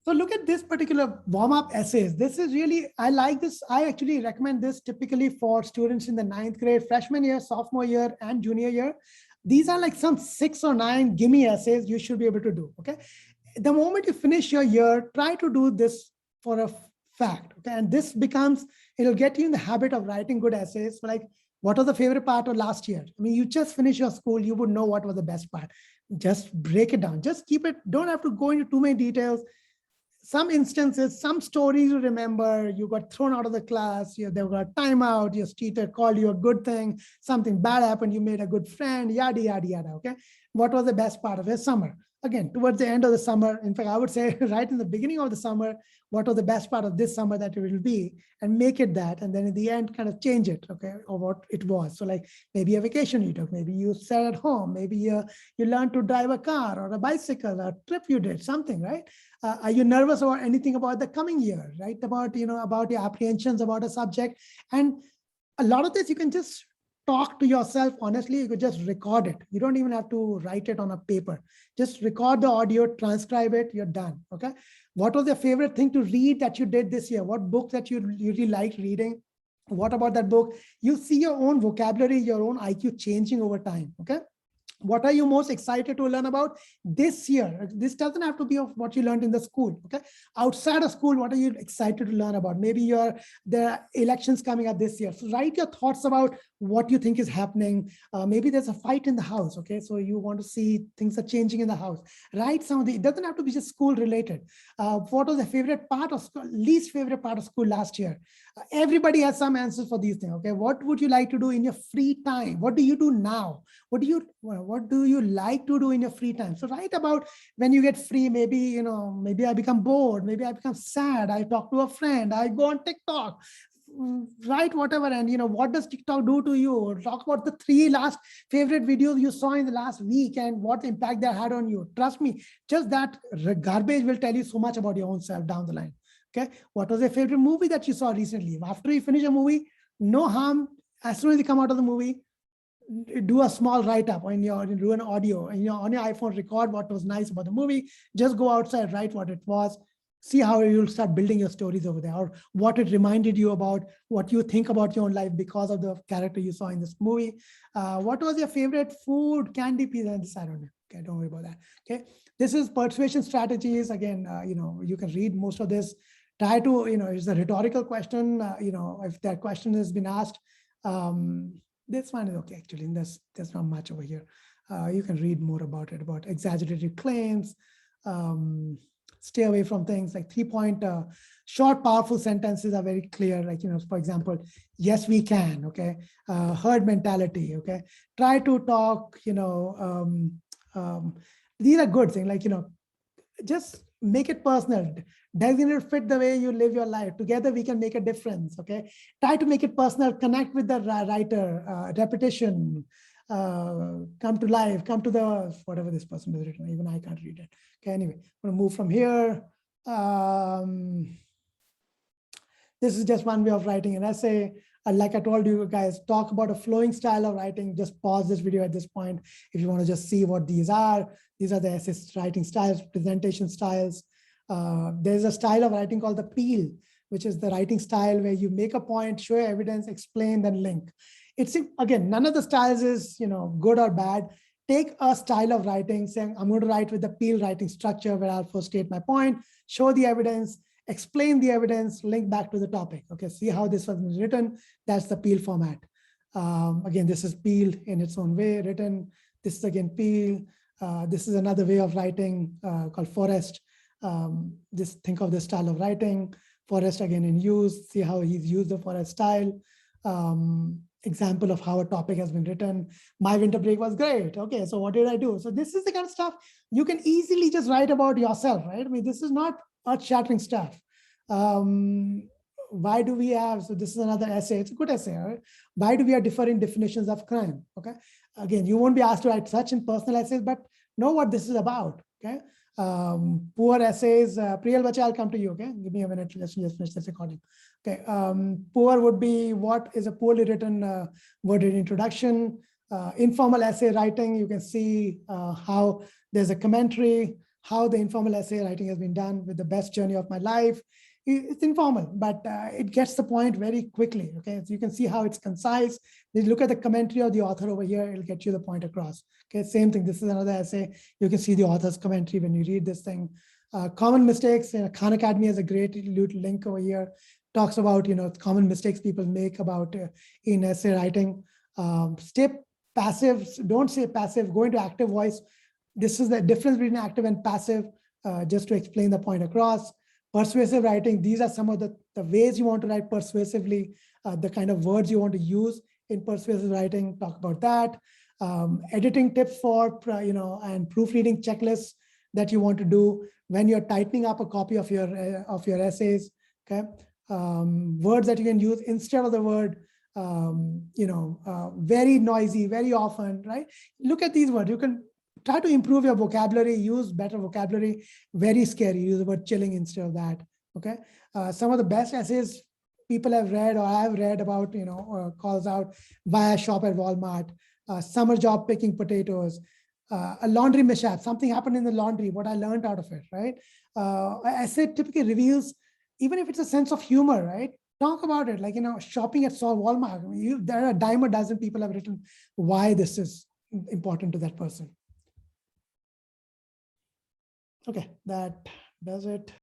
So look at this particular warm-up essays. This is really, I like this. I actually recommend this typically for students in the 9th grade, freshman year, sophomore year, and junior year. These are like some 6 or 9 gimme essays you should be able to do, okay? The moment you finish your year, try to do this for a fact, okay? And this becomes, it'll get you in the habit of writing good essays. Like, what was the favorite part of last year? I mean, you just finished your school, you would know what was the best part. Just break it down, just keep it, don't have to go into too many details. Some instances, some stories you remember, you got thrown out of the class, there was a timeout, your teacher called you a good thing, something bad happened, you made a good friend, yada, yada, yada, okay? What was the best part of your summer? Again, towards the end of the summer, in fact, I would say right in the beginning of the summer, what was the best part of this summer that it will be, and make it that, and then in the end, kind of change it, okay, or what it was. So like maybe a vacation you took, maybe you sat at home, maybe you learned to drive a car or a bicycle, or a trip you did, something, right? Are you nervous about anything about the coming year, right? About, about your apprehensions about a subject. And a lot of this, you can just talk to yourself honestly. You could just record it. You don't even have to write it on a paper. Just record the audio, transcribe it, you're done, okay? What was your favorite thing to read that you did this year? What book that you really liked reading? What about that book? You see your own vocabulary, your own IQ changing over time, okay? What are you most excited to learn about this year? This doesn't have to be of what you learned in the school, okay? Outside of school, what are you excited to learn about? Maybe there are elections coming up this year. So write your thoughts about what you think is happening. Maybe there's a fight in the house, okay? So you want to see things are changing in the house. Write some of the, it doesn't have to be just school related. What was the favorite part of school, least favorite part of school last year? Everybody has some answers for these things, okay? What would you like to do in your free time? What do you do now? What do you like to do in your free time? So write about when you get free, maybe, maybe I become bored, maybe I become sad, I talk to a friend, I go on TikTok, write whatever. And, what does TikTok do to you? Talk about the 3 last favorite videos you saw in the last week and what impact they had on you. Trust me, just that garbage will tell you so much about your own self down the line. Okay. What was your favorite movie that you saw recently? After you finish a movie, no harm. As soon as you come out of the movie, do a small write-up on do an audio and on your iPhone, record what was nice about the movie. Just go outside, write what it was, see how you'll start building your stories over there, or what it reminded you about, what you think about your own life because of the character you saw in this movie. What was your favorite food, candy, pizza, and this, I don't know. Okay, don't worry about that. Okay, this is persuasion strategies. Again, you can read most of this. Try to, it's a rhetorical question. If that question has been asked, this one is okay, actually. There's not much over here. You can read more about it, about exaggerated claims. Stay away from things like 3-point short, powerful sentences are very clear. Like, for example, yes, we can, okay? Herd mentality, okay? Try to talk, these are good things, like, just make it personal. Doesn't it fit the way you live your life? Together we can make a difference, okay? Try to make it personal, connect with the writer, repetition, come to life, come to the, whatever this person has written, even I can't read it. Okay, anyway, I'm gonna move from here. This is just one way of writing an essay. Like I told you guys, talk about a flowing style of writing. Just pause this video at this point if you want to just see what these are. These are the essay writing styles, presentation styles. There's a style of writing called the peel, which is the writing style where you make a point, show evidence, explain, then link. It's, again, none of the styles is good or bad. Take a style of writing saying, I'm going to write with the peel writing structure where I'll first state my point, show the evidence, explain the evidence, link back to the topic. Okay, see how this was written. That's the peel format. Again, this is peel in its own way written. This is again peel. This is another way of writing called forest. Just think of this style of writing. Forest again in use. See how he's used the forest style. Example of how a topic has been written. My winter break was great. Okay, so what did I do? So this is the kind of stuff you can easily just write about yourself, right? I mean, this is not earth-shattering stuff. Why do we have, so this is another essay, it's a good essay, right? Why do we have differing definitions of crime? Okay, again, you won't be asked to write such in personal essays, but know what this is about, okay? Poor essays, Priyal Bacha, I'll come to you, okay? Give me a minute, let's just finish this recording. Okay, poor would be what is a poorly written worded introduction. Informal essay writing, you can see how there's a commentary, how the informal essay writing has been done with the best journey of my life. It's informal, but it gets the point very quickly. Okay, so you can see how it's concise. You look at the commentary of the author over here, it'll get you the point across. Okay, same thing. This is another essay. You can see the author's commentary when you read this thing. Common mistakes. Khan Academy has a great link over here. Talks about common mistakes people make about in essay writing. Stay passive. Don't say passive. Go into active voice. This is the difference between active and passive. Just to explain the point across. Persuasive writing, these are some of the ways you want to write persuasively, the kind of words you want to use in persuasive writing, talk about that. Editing tips for, and proofreading checklists that you want to do when you're tightening up a copy of your essays, okay? Words that you can use instead of the word, very noisy, very often, right? Look at these words. You can try to improve your vocabulary, use better vocabulary. Very scary, use the word chilling instead of that, okay? Some of the best essays people have read or I have read about, calls out via shop at Walmart, summer job picking potatoes, a laundry mishap, something happened in the laundry, what I learned out of it, right? An essay typically reveals, even if it's a sense of humor, right? Talk about it, like, shopping at Walmart. I mean, there are a dime a dozen people have written why this is important to that person. Okay, that does it.